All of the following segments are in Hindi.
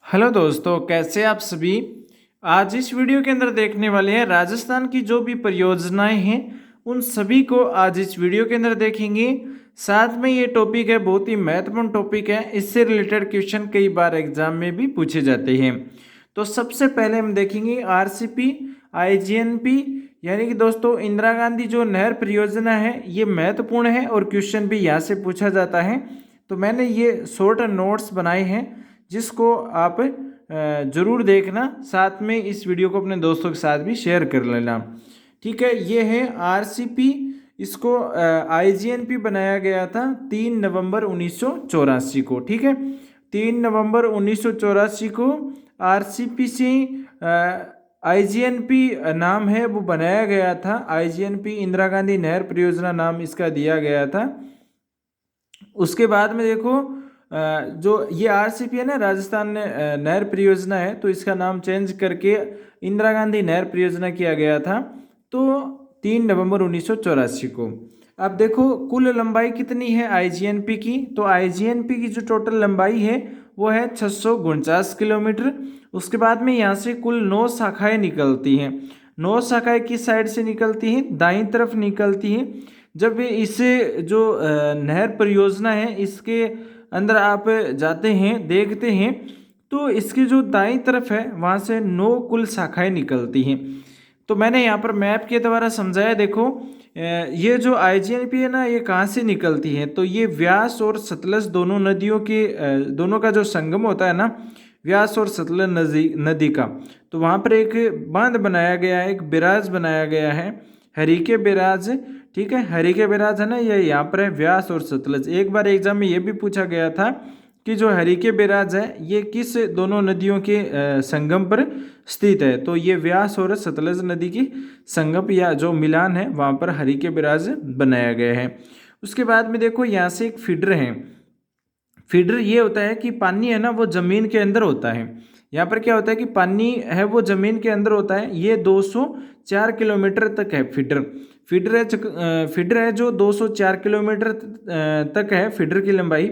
हेलो दोस्तों, कैसे आप सभी। आज इस वीडियो के अंदर देखने वाले हैं राजस्थान की जो भी परियोजनाएं हैं उन सभी को आज इस वीडियो के अंदर देखेंगे। साथ में ये टॉपिक है, बहुत ही महत्वपूर्ण टॉपिक है, इससे रिलेटेड क्वेश्चन कई बार एग्जाम में भी पूछे जाते हैं। तो सबसे पहले हम देखेंगे आरसीपी आईजीएनपी, यानी कि दोस्तों इंदिरा गांधी जो नहर परियोजना है ये महत्वपूर्ण है और क्वेश्चन भी यहाँ से पूछा जाता है। तो मैंने ये शॉर्ट नोट्स बनाए हैं जिसको आप ज़रूर देखना, साथ में इस वीडियो को अपने दोस्तों के साथ भी शेयर कर लेना। ठीक है, ये है आरसीपी, इसको आईजीएनपी बनाया गया था 3 नवंबर 1984 को। ठीक है, 3 नवंबर 1984 को आरसीपी से आईजीएनपी नाम है वो बनाया गया था। आईजीएनपी इंदिरा गांधी नहर परियोजना नाम इसका दिया गया था। उसके बाद में देखो जो ये आरसीपी है ना, राजस्थान नहर परियोजना है, तो इसका नाम चेंज करके इंदिरा गांधी नहर परियोजना किया गया था तो 3 नवंबर 1984 को। अब देखो कुल लंबाई कितनी है आईजीएनपी की, तो आईजीएनपी की जो टोटल लंबाई है वो है 649 किलोमीटर। उसके बाद में यहाँ से कुल 9 शाखाएं निकलती हैं। 9 शाखाएं किस साइड से निकलती हैं? दाईं तरफ निकलती हैं। जब इसे जो नहर परियोजना है इसके अंदर आप जाते हैं, देखते हैं, तो इसकी जो दाईं तरफ है वहाँ से 9 कुल शाखाएं निकलती हैं। तो मैंने यहाँ पर मैप के द्वारा समझाया। देखो ये जो आईजीएनपी है ना, ये कहाँ से निकलती है, तो ये व्यास और सतलज दोनों नदियों के दोनों का जो संगम होता है ना, व्यास और सतलज नदी का, तो वहाँ पर एक बांध बनाया गया है, एक बैराज बनाया गया है, हरीके बैराज। ठीक है, हरीके बैराज है ना, ये यहाँ पर है व्यास और सतलज। एक बार एग्जाम में ये भी पूछा गया था कि जो हरीके बैराज है ये किस दोनों नदियों के संगम पर स्थित है, तो ये व्यास और सतलज नदी की संगम या जो मिलान है वहाँ पर हरीके बैराज बनाया गया है। उसके बाद में देखो यहाँ से एक फीडर है। फीडर ये होता है कि पानी है ना वो ज़मीन के अंदर होता है। यहाँ पर क्या होता है कि पानी है वो ज़मीन के अंदर होता है। ये 204 किलोमीटर तक है फीडर। फीडर है जो 204 किलोमीटर तक है फीडर की लंबाई।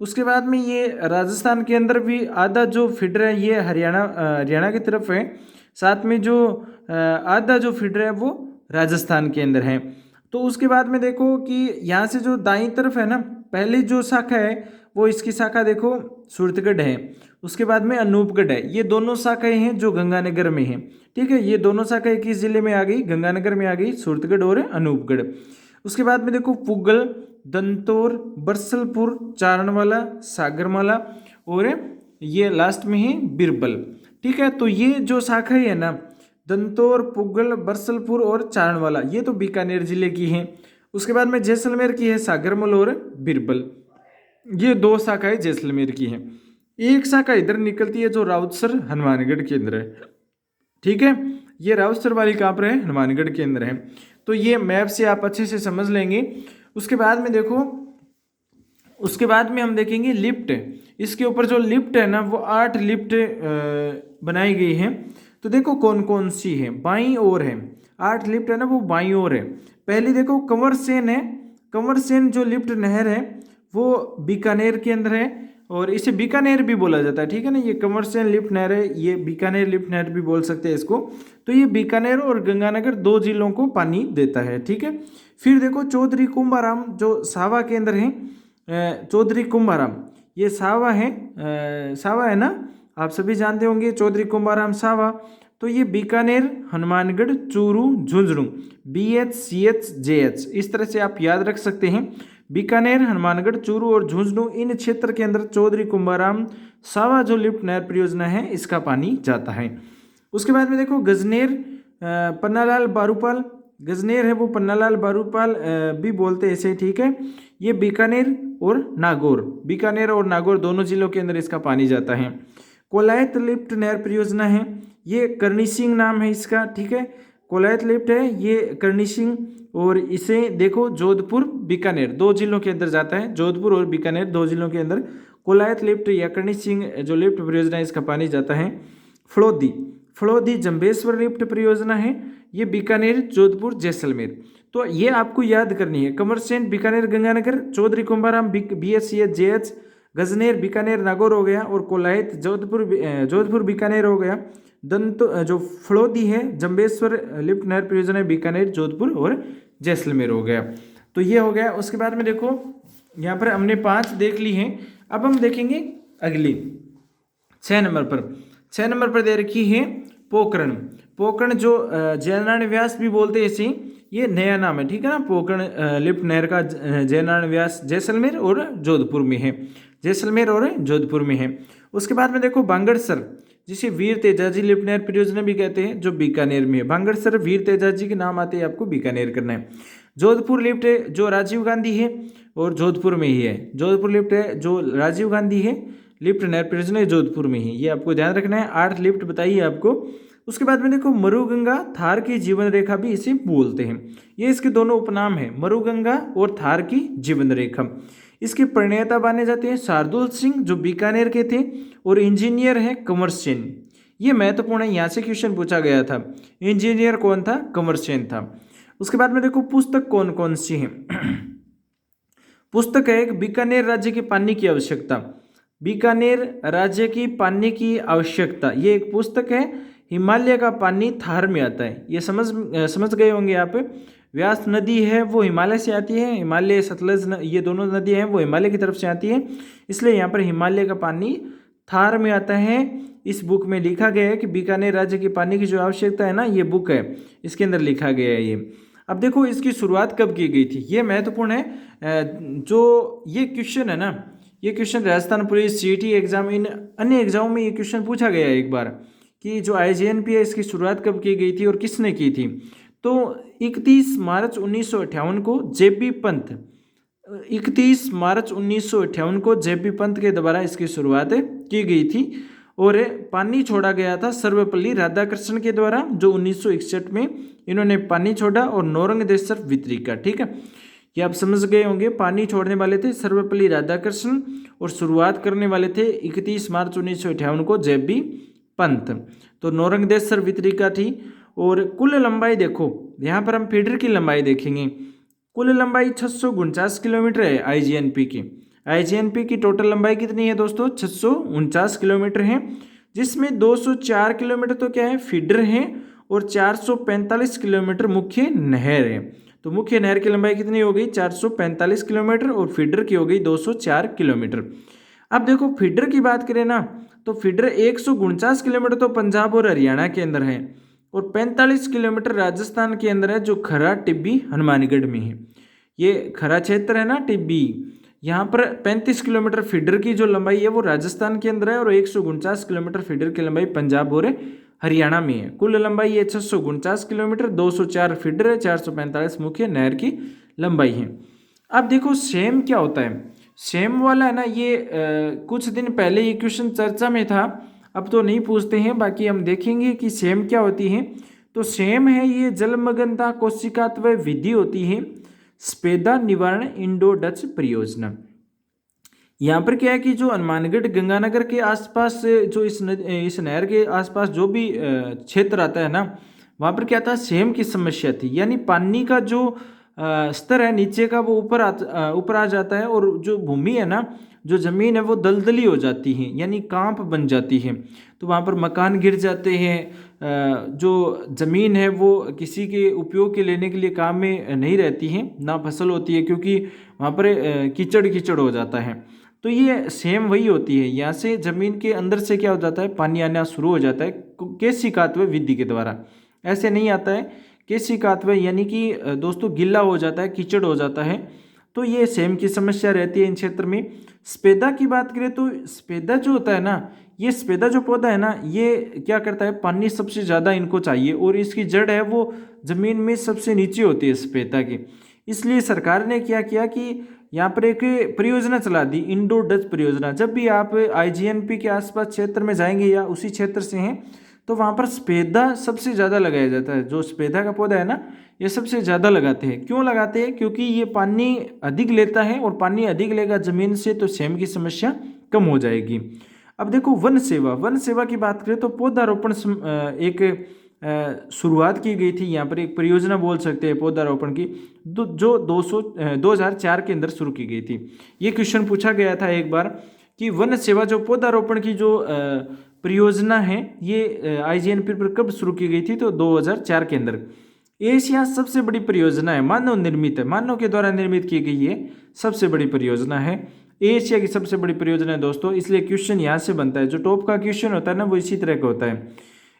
उसके बाद में ये राजस्थान के अंदर भी आधा जो फीडर है ये हरियाणा की तरफ है। साथ में जो आधा जो फीडर है वो राजस्थान के अंदर है। तो उसके बाद में देखो कि यहाँ से जो दाईं तरफ है ना, पहली जो शाखा है वो इसकी शाखा देखो सूरतगढ़ है। उसके बाद में अनूपगढ़ है। ये दोनों शाखाएं हैं जो गंगानगर में हैं। ठीक है, ये दोनों शाखाएं किस जिले में आ गई? गंगानगर में आ गई, सूरतगढ़ और अनूपगढ़। उसके बाद में देखो पुगल, दंतौर, बरसलपुर, चारणवाला, सागरमाला और ये लास्ट में है बिरबल। ठीक है, तो ये जो शाखाएं है ना, दंतौर, पुगल, बरसलपुर और चारणवाला, ये तो बीकानेर जिले की हैं। उसके बाद में जैसलमेर की है सागरमल और बिरबल। ये 2 शाखाएं जैसलमेर की हैं। एक शाखा इधर निकलती है जो राउतसर हनुमानगढ़ के अंदर है। ठीक है, ये राउतसर वाली कहाँ पर है? हनुमानगढ़ के अंदर है। तो ये मैप से आप अच्छे से समझ लेंगे। उसके बाद में देखो, उसके बाद में हम देखेंगे लिफ्ट। इसके ऊपर जो लिफ्ट है ना वो 8 लिफ्ट बनाई गई हैं। तो देखो कौन कौन सी है, बाईं ओर है। 8 लिफ्ट है ना वो बाईं ओर है। पहली देखो कंवर सेन है। कंवर सेन जो लिफ्ट नहर है वो बीकानेर के अंदर है और इसे बीकानेर भी बोला जाता है। ठीक है ना, ये कंवर सेन लिफ्ट नहर है, ये बीकानेर लिफ्ट नहर भी बोल सकते हैं इसको। तो ये बीकानेर और गंगानगर 2 जिलों को पानी देता है। ठीक है, फिर देखो चौधरी कुंभाराम जो सावा के अंदर है। चौधरी कुंभाराम ये सावा है, सावा है ना, आप सभी जानते होंगे चौधरी कुंभाराम सावा। तो ये Bikaner, Hanumangarh, Churu, Jhunjhunu, BH CH JH, इस तरह से आप याद रख सकते हैं। बीकानेर, हनुमानगढ़, चूरू और झुंझुनू, इन क्षेत्र के अंदर चौधरी कुंभाराम सावा जो लिफ्ट नहर परियोजना है इसका पानी जाता है। उसके बाद में देखो गजनेर, पन्नालाल बारूपाल, गजनेर है वो पन्नालाल बारूपाल भी बोलते हैं इसे। ठीक है, ये बीकानेर और नागौर, बीकानेर और नागौर दोनों जिलों के अंदर इसका पानी जाता है। कोलायत लिफ्ट नहर परियोजना है, ये करनी सिंह नाम है इसका। ठीक है, कोलायत लिफ्ट है ये करनी सिंह, और इसे देखो जोधपुर, बीकानेर 2 जिलों के अंदर जाता है। जोधपुर और बीकानेर 2 जिलों के अंदर कोलायत लिफ्ट या करनी सिंह जो लिफ्ट परियोजना है इसका पानी जाता है। फलोदी, फलोदी जंबेश्वर लिफ्ट परियोजना है, ये बीकानेर, जोधपुर, जैसलमेर। तो ये आपको याद करनी है। कमरसेन Bikaner Ganganagar, Chaudhary Kumbharam BH CH JH Gajner Bikaner Nagaur हो गया, और कोलायत जोधपुर बीकानेर हो गया। दंत जो फड़ौदी है जंबेश्वर लिफ्ट नहर परियोजना बीकानेर जोधपुर और जैसलमेर हो गया। तो ये हो गया। उसके बाद में देखो यहाँ पर हमने 5 देख ली हैं। अब हम देखेंगे अगली 6 नंबर पर। 6 नंबर पर दे रखी है पोखरण। पोखरण जो जयनारायण व्यास भी बोलते हैं इसे, ये नया नाम है, ठीक है ना। पोखरण लिफ्ट नहर का जयनारायण व्यास जैसलमेर और जोधपुर में है, जैसलमेर और जोधपुर में है। उसके बाद में देखो बांगड़सर, जिसे वीर तेजाजी लिफ्ट नहर परियोजना भी कहते हैं, जो बीकानेर में है। बांगड़सर वीर तेजाजी के नाम आते हैं, आपको बीकानेर करना है। जोधपुर लिफ्ट जो राजीव गांधी है और जोधपुर में ही है। जोधपुर लिफ्ट है जो राजीव गांधी है, लिफ्ट नहर परियोजना जोधपुर में ही, ये आपको ध्यान रखना है। 8 लिफ्ट बताइए आपको। उसके बाद में देखो मरुगंगा थार की जीवन रेखा भी इसे बोलते हैं। ये इसके दोनों उपनाम है, मरुगंगा और थार की जीवन रेखा। इसके प्रणेता माने जाते हैं शार्दुल सिंह जो बीकानेर के थे, और इंजीनियर हैं कंवर सेन। ये महत्वपूर्ण है, यहाँ से क्वेश्चन पूछा गया था। इंजीनियर कौन था? कंवर सेन था। उसके बाद में देखो पुस्तक कौन कौन सी है। पुस्तक है एक बीकानेर राज्य की पानी की आवश्यकता। बीकानेर राज्य की पानी की आवश्यकता, ये एक पुस्तक है। हिमालय का पानी थार में आता है, ये समझ गए होंगे आप। व्यास नदी है वो हिमालय से आती है, हिमालय सतलज ये दोनों नदियाँ हैं वो हिमालय की तरफ से आती है, इसलिए यहाँ पर हिमालय का पानी थार में आता है। इस बुक में लिखा गया है कि बीकानेर राज्य की पानी की जो आवश्यकता है ना, ये बुक है, इसके अंदर लिखा गया है ये। अब देखो इसकी शुरुआत कब की गई थी, ये महत्वपूर्ण है। जो ये क्वेश्चन है ना, ये question Rajasthan police CET exam, इन अन्य एग्जामों में ये क्वेश्चन पूछा गया है एक बार, कि जो आईजीएनपी है इसकी शुरुआत कब की गई थी और किसने की थी। तो 31 मार्च 1958 को जेबी पंत, 31 मार्च 1958 को जेबी पंत के द्वारा इसकी शुरुआत की गई थी, और पानी छोड़ा गया था सर्वपल्ली राधाकृष्णन के द्वारा, जो 1961 में इन्होंने पानी छोड़ा, और नौरंगदेश्वर वितरिका, ठीक है। ये आप समझ गए होंगे, पानी छोड़ने वाले थे सर्वपल्ली राधाकृष्णन और शुरुआत करने वाले थे 31 मार्च 1958 को जेबी पंत, तो नौरंगदेश्वर वितरिका थी। और कुल लंबाई देखो, यहाँ पर हम फीडर की लंबाई देखेंगे। कुल लंबाई 649 किलोमीटर है आईजीएनपी की। आईजीएनपी की टोटल लंबाई कितनी है दोस्तों? 649 किलोमीटर है, जिसमें 204 किलोमीटर तो क्या है, फीडर है, और 445 किलोमीटर मुख्य नहर है। तो मुख्य नहर की लंबाई कितनी हो गई? 445 किलोमीटर, और फीडर की हो गई 204 किलोमीटर। अब देखो फीडर की बात करें ना, तो फीडर 149 किलोमीटर तो पंजाब और हरियाणा के अंदर है, और 45 किलोमीटर राजस्थान के अंदर है, जो खरा टिब्बी हनुमानगढ़ में है। ये खरा क्षेत्र है ना टिब्बी, यहाँ पर 35 किलोमीटर फीडर की जो लंबाई है वो राजस्थान के अंदर है, और 149 किलोमीटर फीडर की लंबाई पंजाब और हरियाणा में है। कुल लंबाई है 649 किलोमीटर, 204 फीडर है, 445 मुख्य नहर की लंबाई है। अब देखो सेम क्या होता है, सेम वाला है ना, ये कुछ दिन पहले ये क्वेश्चन चर्चा में था, अब तो नहीं पूछते हैं, बाकी हम देखेंगे कि सेम क्या होती है। तो सेम है ये जलमग्नता कोशिकात्व विधि होती है, स्पेदा निवारण इंडो डच परियोजना। यहाँ पर क्या है कि जो हनुमानगढ़ गंगानगर के आसपास जो इस नहर के आसपास जो भी क्षेत्र आता है ना, वहाँ पर क्या था, सेम की समस्या थी। यानी पानी का जो स्तर है नीचे का वो ऊपर आ जाता है, और जो भूमि है ना, जो ज़मीन है वो दलदली हो जाती है, यानी कांप बन जाती है। तो वहाँ पर मकान गिर जाते हैं, जो ज़मीन है वो किसी के उपयोग के लेने के लिए काम में नहीं रहती है, ना फसल होती है, क्योंकि वहाँ पर कीचड़ कीचड़ हो जाता है। तो ये सेम वही होती है, यहाँ से ज़मीन के अंदर से क्या हो जाता है, पानी आना शुरू हो जाता है केशिकात्व विधि के द्वारा। ऐसे नहीं आता है, केशिकात्व यानी कि दोस्तों गिल्ला हो जाता है, कीचड़ हो जाता है। तो ये सेम की समस्या रहती है इन क्षेत्र में। स्पेदा की बात करें तो स्पेदा जो होता है ना, ये स्पेदा जो पौधा है ना, ये क्या करता है, पानी सबसे ज़्यादा इनको चाहिए, और इसकी जड़ है वो ज़मीन में सबसे नीचे होती है स्पेदा की। इसलिए सरकार ने क्या किया कि यहाँ पर एक परियोजना चला दी, इंडो डच परियोजना। जब भी आप आईजीएनपी के आसपास क्षेत्र में जाएंगे या उसी क्षेत्र से हैं, तो वहाँ पर स्पेदा सबसे ज़्यादा लगाया जाता है। जो स्पेदा का पौधा है ना, ये सबसे ज़्यादा लगाते हैं। क्यों लगाते हैं? क्योंकि ये पानी अधिक लेता है, और पानी अधिक लेगा ज़मीन से, तो सेम की समस्या कम हो जाएगी। अब देखो वन सेवा, वन सेवा की बात करें तो पौधारोपण एक शुरुआत की गई थी, यहाँ पर एक परियोजना बोल सकते हैं पौधारोपण की, जो 2004 के अंदर शुरू की गई थी। ये क्वेश्चन पूछा गया था एक बार कि वन सेवा जो पौधारोपण की जो परियोजना है ये IGNP पर कब शुरू की गई थी, तो 2004 के अंदर। एशिया सबसे बड़ी परियोजना है, मानव निर्मित है, मानव के द्वारा निर्मित की गई है, सबसे बड़ी परियोजना है, एशिया की सबसे बड़ी परियोजना है दोस्तों। इसलिए क्वेश्चन यहाँ से बनता है, जो टॉप का क्वेश्चन होता है ना वो इसी तरह का होता है।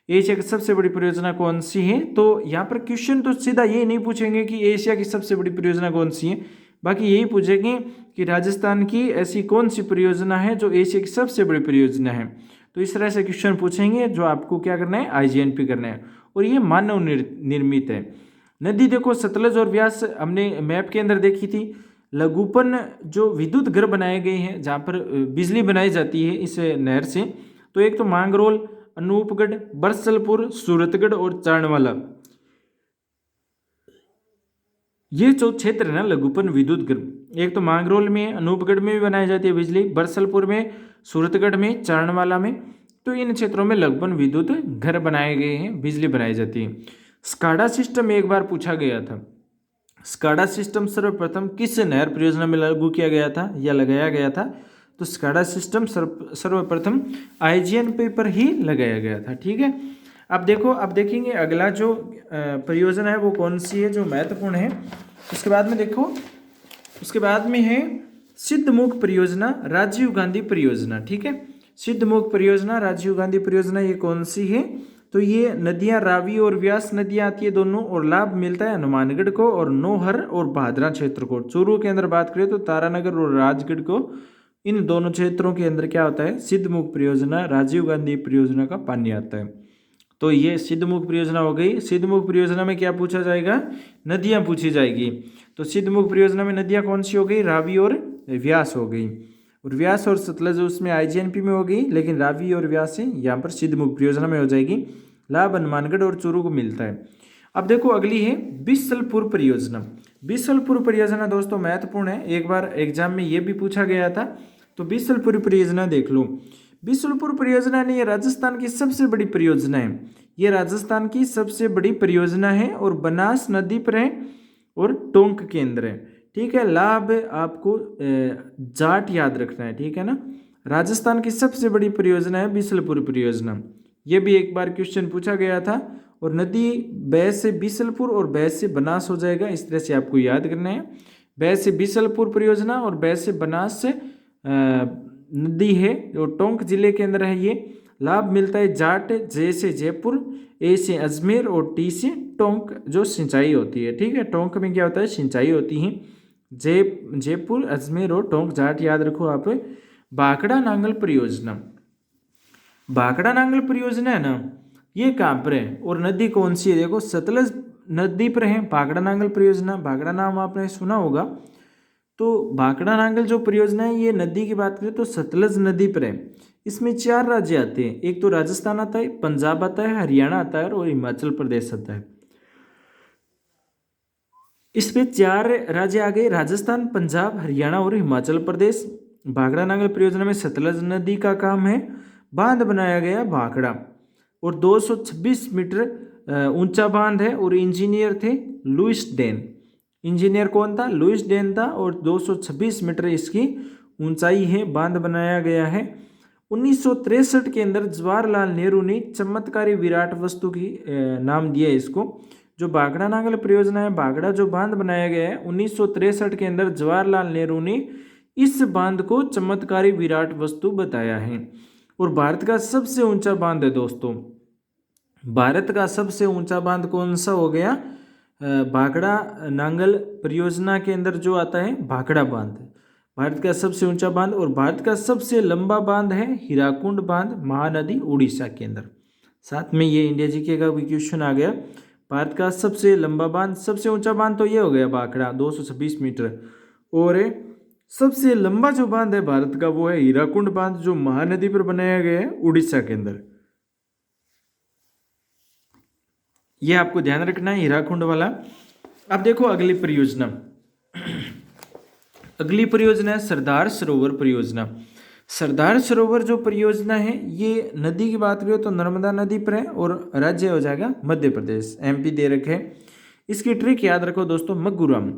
एशिया की सबसे बड़ी परियोजना कौन सी है, तो यहाँ पर क्वेश्चन तो सीधा ये नहीं पूछेंगे कि एशिया की सबसे बड़ी परियोजना कौन सी है, बाकी यही पूछेंगे कि राजस्थान की ऐसी कौन सी परियोजना है जो एशिया की सबसे बड़ी परियोजना है। तो इस तरह से क्वेश्चन पूछेंगे जो आपको क्या करना है, IGNP करना है, और ये मानव निर्मित है। नदी देखो सतलज और व्यास हमने मैप के अंदर देखी थी। लघुपन जो विद्युत घर बनाए गए हैं जहाँ पर बिजली बनाई जाती है इस नहर से, तो एक तो मांगरोल, अनूपगढ़, बरसलपुर, सूरतगढ़ और चारणवाला, ये जो क्षेत्र है ना लघुपन विद्युत घर, एक तो मांगरोल में, अनूपगढ़ में भी बनाई जाती है बिजली, बरसलपुर में, सूरतगढ़ में, चारणवाला में, तो इन क्षेत्रों में लघुपन विद्युत घर बनाए गए हैं, बिजली बनाई जाती है। स्काडा सिस्टम एक बार पूछा गया था। स्काडा सिस्टम सर्वप्रथम किस नहर परियोजना में लागू किया गया था या लगाया गया था, तो स्काडा सिस्टम सर्वप्रथम IGNP पर ही लगाया गया था। ठीक है, अब देखो, अब देखेंगे अगला जो परियोजना है वो कौन सी है जो महत्वपूर्ण है। उसके बाद में देखो, उसके बाद में है सिद्धमुख परियोजना, राजीव गांधी परियोजना। ठीक है, सिद्धमुख परियोजना, राजीव गांधी परियोजना, ये कौन सी है, तो ये नदियां रावी और व्यास नदियां आती है दोनों, और लाभ मिलता है हनुमानगढ़ को और नौहर और भादरा क्षेत्र को। चूरू के अंदर बात करें तो तारानगर और राजगढ़ को, इन दोनों क्षेत्रों के अंदर क्या होता है, सिद्धमुख परियोजना, राजीव गांधी परियोजना का पानी आता है। तो ये सिद्धमुख परियोजना हो गई। सिद्धमुख परियोजना में क्या पूछा जाएगा, नदियां पूछी जाएगी। तो सिद्धमुख परियोजना में नदियां कौन सी हो गई, रावी और व्यास हो गई, और व्यास और सतलज उसमें IGNP में हो गई, लेकिन रावी और व्यास है यहाँ पर सिद्धमुख परियोजना में हो जाएगी। लाभ हनुमानगढ़ और चूरू को मिलता है। अब देखो अगली है बिसलपुर परियोजना। बिसलपुर परियोजना दोस्तों महत्वपूर्ण है, एक बार एग्जाम में ये भी पूछा गया था, तो बिसलपुर परियोजना देख लो। बिसलपुर परियोजना ने, ये राजस्थान की सबसे बड़ी परियोजना है, ये राजस्थान की सबसे बड़ी परियोजना है और बनास नदी पर है और टोंक के अंदर है। ठीक है, लाभ आपको जाट याद रखना है, ठीक है ना। राजस्थान की सबसे बड़ी परियोजना है बिसलपुर परियोजना, ये भी एक बार क्वेश्चन पूछा गया था, और नदी बैस से बिसलपुर और बैस से बनास हो जाएगा, इस तरह से आपको याद करना है। बैस से बिसलपुर परियोजना और बैस से बनास से नदी है जो टोंक जिले के अंदर है। ये लाभ मिलता है जाट, जे से जयपुर, ए से अजमेर और टी से टोंक, जो सिंचाई होती है। ठीक है, टोंक में क्या होता है, सिंचाई होती है। जयपुर, अजमेर और टोंक, जाट याद रखो आप। भाखड़ा नांगल परियोजना, भाखड़ा नांगल परियोजना है ना, ये कहाँ पर है और नदी कौन सी है, देखो सतलज नदी पर है भाखड़ा नांगल परियोजना। भाखड़ा नाम आपने सुना होगा। तो भाखड़ा नांगल जो परियोजना है, ये नदी की बात करें तो सतलज नदी पर है। इसमें 4 राज्य आते हैं, एक तो राजस्थान आता है, पंजाब आता है, हरियाणा आता है और हिमाचल प्रदेश आता है। इसमें 4 राज्य आ गए, राजस्थान, पंजाब, हरियाणा और हिमाचल प्रदेश। भाखड़ा नांगल परियोजना में सतलज नदी का काम है। बांध बनाया गया भाखड़ा, और 226 मीटर ऊंचा बांध है, और इंजीनियर थे लुइस डेन। इंजीनियर कौन था, लुइस डेन था, और 226 मीटर इसकी ऊंचाई है, बांध बनाया गया है। 1963 के अंदर जवाहरलाल नेहरू ने चमत्कारी विराट वस्तु की नाम दिया इसको। जो भाखड़ा नांगल परियोजना है, भाखड़ा जो बांध बनाया गया है 1963 के अंदर, जवाहरलाल नेहरू ने इस बांध को चमत्कारी विराट वस्तु बताया है। और भारत का सबसे ऊंचा बांध है दोस्तों, भारत का सबसे ऊंचा बांध कौन सा हो गया, भाखड़ा नांगल परियोजना के अंदर जो आता है भाखड़ा बांध, भारत का सबसे ऊंचा बांध। और भारत का सबसे लंबा बांध है हीराकुंड बांध, महानदी उड़ीसा के अंदर। साथ में ये इंडिया जीके का भी क्वेश्चन आ गया। भारत का सबसे लंबा बांध, सबसे ऊंचा बांध तो ये हो गया भाखड़ा 226 मीटर, और सबसे लंबा जो बांध है भारत का वो है हीराकुंड बांध, जो महानदी पर बनाया गया है उड़ीसा के अंदर। ये आपको ध्यान रखना है, हीराकुंड वाला। अब देखो अगली परियोजना, अगली परियोजना है सरदार सरोवर परियोजना। सरदार सरोवर जो परियोजना है, ये नदी की बात करें तो नर्मदा नदी पर है, और राज्य हो जाएगा मध्य प्रदेश, MP दे रखे हैं। इसकी ट्रिक याद रखो दोस्तों, मगुराम,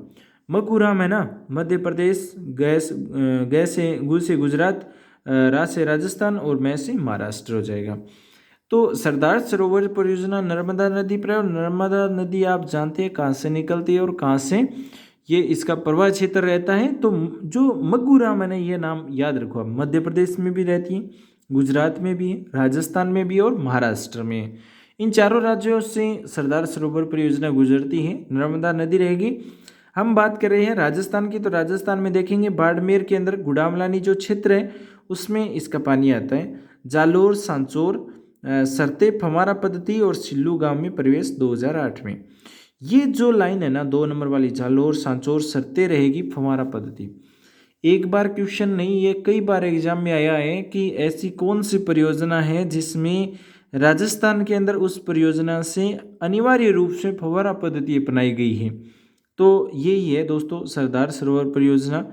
मगुराम है ना, मध्य प्रदेश, गै से गुजरात, रा से राजस्थान और मैं से महाराष्ट्र हो जाएगा। तो सरदार सरोवर परियोजना नर्मदा नदी पर है, और नर्मदा नदी आप जानते हैं कहाँ से निकलती है और कहाँ से ये इसका प्रवाह क्षेत्र रहता है। तो जो मग्गू राम है ना, ये नाम याद रखो आप, मध्य प्रदेश में भी रहती है, गुजरात में भी है, राजस्थान में भी है और महाराष्ट्र में है। इन चारों राज्यों से सरदार सरोवर परियोजना गुजरती है, नर्मदा नदी रहेगी। हम बात कर रहे हैं राजस्थान की, तो राजस्थान में देखेंगे बाड़मेर के अंदर गुडामलानी जो क्षेत्र है उसमें इसका पानी आता है। जालोर, सांचौर, सरते, फमारा पद्धति और सिल्लू गांव में प्रवेश 2008 में। ये जो लाइन है ना 2 नंबर वाली, जालोर, सांचौर, सरते रहेगी फमारा पद्धति। एक बार क्वेश्चन नहीं, ये कई बार एग्जाम में आया है कि ऐसी कौन सी परियोजना है जिसमें राजस्थान के अंदर उस परियोजना से अनिवार्य रूप से फव्वारा पद्धति अपनाई गई है। तो यही है दोस्तों सरदार सरोवर परियोजना,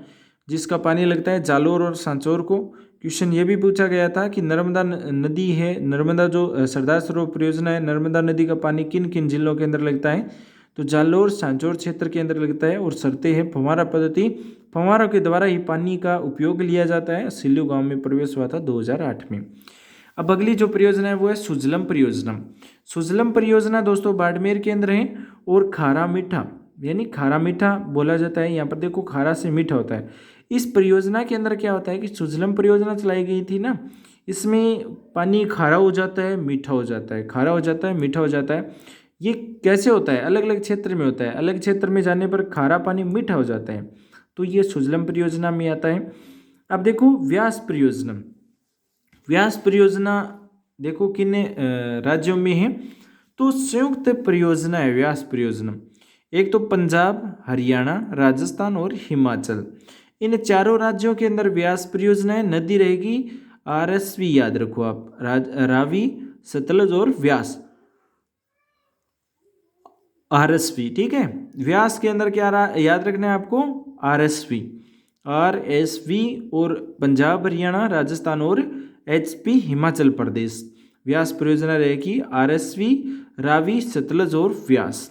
जिसका पानी लगता है जालोर और सांचौर को। क्वेश्चन ये भी पूछा गया था कि नर्मदा नदी है, नर्मदा जो सरदार सरोवर परियोजना है, नर्मदा नदी का पानी किन किन जिलों के अंदर लगता है, तो जालोर, सांचौर क्षेत्र के अंदर लगता है, और सरते है फव्वारा पद्धति, फव्वारों के द्वारा ही पानी का उपयोग लिया जाता है। सिल्लू गांव में प्रवेश हुआ था 2008 में। अब अगली जो परियोजना है वो है सुजलम परियोजना। सुजलम परियोजना दोस्तों बाड़मेर के अंदर है, और खारा मीठा, यानी खारा मीठा बोला जाता है। यहाँ पर देखो खारा से मीठा होता है। इस परियोजना के अंदर क्या होता है कि सुजलम परियोजना चलाई गई थी ना, इसमें पानी खारा हो जाता है, मीठा हो जाता है, खारा हो जाता है, मीठा हो जाता है। ये कैसे होता है? अलग अलग क्षेत्र में होता है, अलग क्षेत्र में जाने पर खारा पानी मीठा हो जाता है, तो ये सुजलम परियोजना में आता है। अब देखो व्यास परियोजना, व्यास परियोजना देखो किन राज्यों में है, तो संयुक्त परियोजना है व्यास परियोजना। एक तो पंजाब, हरियाणा, राजस्थान और हिमाचल, इन चारों राज्यों के अंदर व्यास परियोजना है। नदी रहेगी RSV, याद रखो आप, रावी, सतलज और व्यास, RSV, ठीक है। व्यास के अंदर क्या याद रखना है आपको, RSV, और पंजाब, हरियाणा, राजस्थान और HP हिमाचल प्रदेश। व्यास परियोजना रहेगी RSV, रावी, सतलज और व्यास।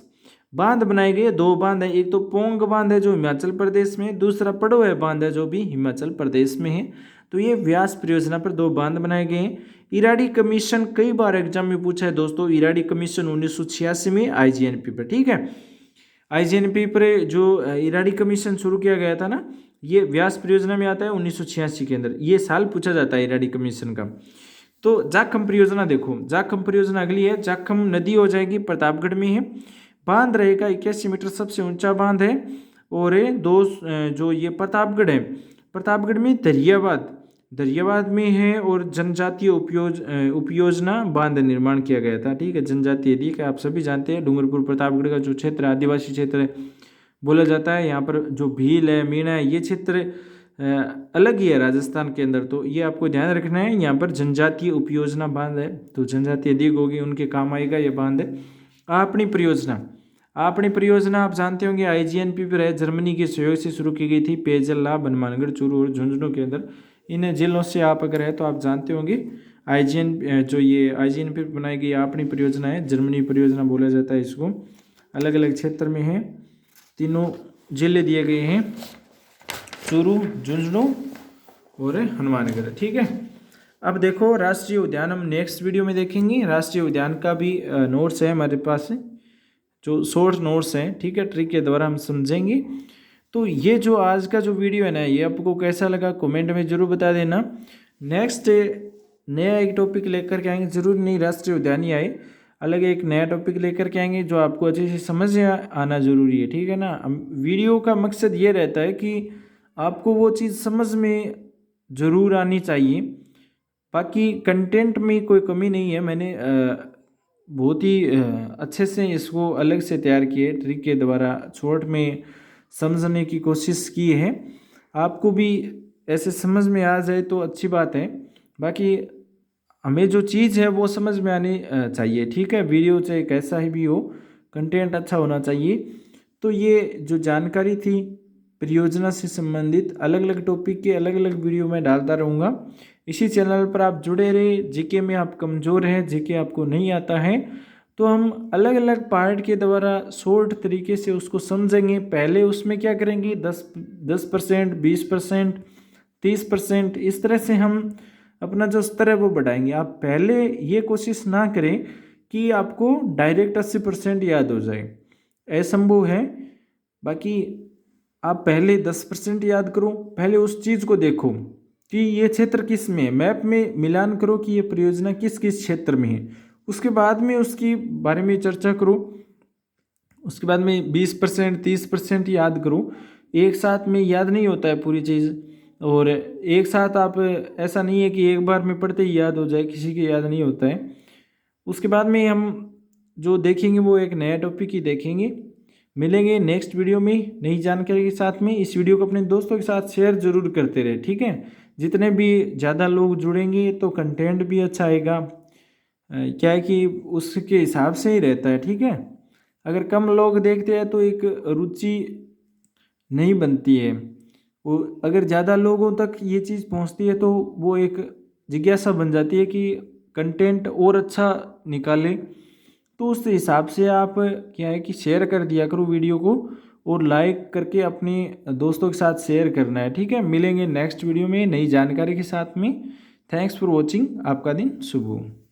बांध बनाए गए 2 बांध है, एक तो पोंग बांध है जो हिमाचल प्रदेश में, दूसरा पड़ोए बांध है जो भी हिमाचल प्रदेश में है। तो ये व्यास परियोजना पर 2 बांध बनाए गए हैं। इराडी कमीशन कई बार एग्जाम में पूछा है दोस्तों, इराडी कमीशन 1986 में IGNP पर, ठीक है। IGNP पर जो इराडी कमीशन शुरू किया गया था ना, ये व्यास परियोजना में आता है 1986 के अंदर, ये साल पूछा जाता है इराडी कमीशन का। तो जाखम परियोजना देखो, जाखम परियोजना अगली है। जाखम नदी हो जाएगी, प्रतापगढ़ में है। बांध रहेगा 81 मीटर, सबसे ऊंचा बांध है। और जो ये प्रतापगढ़ है, प्रतापगढ़ में दरियाबाद में है, और जनजातीय उपयोजना बांध निर्माण किया गया था, ठीक है। जनजातीय दी आप सभी जानते हैं, डूंगरपुर प्रतापगढ़ का जो क्षेत्र आदिवासी क्षेत्र है बोला जाता है। यहाँ पर जो भील है, मीणा है, ये क्षेत्र अलग ही है राजस्थान के अंदर, तो ये आपको ध्यान रखना है। यहाँ पर जनजातीय उपयोजना बांध है, तो जनजातीय दीग होगी, उनके काम आएगा ये बांध है। आपनी परियोजना आप जानते होंगे IGNP पर है, जर्मनी के सहयोग से शुरू की गई थी। पेयजल लाभ हनुमानगढ़, चूरू और झुंझुनू के अंदर, इन जिलों से आप अगर है तो आप जानते होंगे जो ये IGNP पर बनाई गई आपनी परियोजना है, जर्मनी परियोजना बोला जाता है इसको। अलग अलग क्षेत्र में है, तीनों जिले दिए गए हैं, चूरू, झुंझुनू और हनुमानगढ़, ठीक है। अब देखो राष्ट्रीय उद्यान हम नेक्स्ट वीडियो में देखेंगे। राष्ट्रीय उद्यान का भी नोट्स है हमारे पास, जो शॉर्ट नोट्स हैं, ठीक है, ट्रिक के द्वारा हम समझेंगे। तो ये जो आज का जो वीडियो है ना, ये आपको कैसा लगा कमेंट में जरूर बता देना। नेक्स्ट नया एक टॉपिक लेकर के आएंगे, जरूर नहीं राष्ट्रीय उद्यान ही आए, अलग एक नया टॉपिक लेकर के आएंगे जो आपको अच्छे से समझ आना जरूरी है, ठीक है ना। वीडियो का मकसद ये रहता है कि आपको वो चीज़ समझ में ज़रूर आनी चाहिए, बाकी कंटेंट में कोई कमी नहीं है। मैंने बहुत ही अच्छे से इसको अलग से तैयार किए, ट्रिक के द्वारा शॉर्ट में समझने की कोशिश की है। आपको भी ऐसे समझ में आ जाए तो अच्छी बात है, बाकी हमें जो चीज़ है वो समझ में आनी चाहिए, ठीक है। वीडियो चाहे कैसा ही भी हो, कंटेंट अच्छा होना चाहिए। तो ये जो जानकारी थी परियोजना से संबंधित, अलग अलग टॉपिक के अलग अलग वीडियो में डालता रहूँगा। इसी चैनल पर आप जुड़े रहे। जीके में आप कमज़ोर हैं, जीके आपको नहीं आता है, तो हम अलग अलग पार्ट के द्वारा शॉर्ट तरीके से उसको समझेंगे। पहले उसमें क्या करेंगे, 10%, 20%, 30%, इस तरह से हम अपना जो स्तर है वो बढ़ाएंगे। आप पहले ये कोशिश ना करें कि आपको डायरेक्ट 80% याद हो जाए, असंभव है। बाकी आप पहले 10% याद करो, पहले उस चीज़ को देखो कि ये क्षेत्र किस में है, मैप में मिलान करो कि ये परियोजना किस किस क्षेत्र में है, उसके बाद में उसकी बारे में चर्चा करो। उसके बाद में 20% 30% याद करो। एक साथ में याद नहीं होता है पूरी चीज़, और एक साथ आप, ऐसा नहीं है कि एक बार में पढ़ते ही याद हो जाए, किसी के याद नहीं होता है। उसके बाद में हम जो देखेंगे वो एक नया टॉपिक ही देखेंगे। मिलेंगे नेक्स्ट वीडियो में नई जानकारी के साथ में। इस वीडियो को अपने दोस्तों के साथ शेयर जरूर करते रहे, ठीक है। जितने भी ज़्यादा लोग जुड़ेंगे तो कंटेंट भी अच्छा आएगा। क्या है कि उसके हिसाब से ही रहता है, ठीक है। अगर कम लोग देखते हैं तो एक रुचि नहीं बनती है, वो अगर ज़्यादा लोगों तक ये चीज़ पहुंचती है तो वो एक जिज्ञासा बन जाती है कि कंटेंट और अच्छा निकाले। तो उस हिसाब से आप क्या है कि शेयर कर दिया करो वीडियो को, और लाइक करके अपने दोस्तों के साथ शेयर करना है, ठीक है। मिलेंगे नेक्स्ट वीडियो में नई जानकारी के साथ में। Thanks for watching. आपका दिन शुभ हो।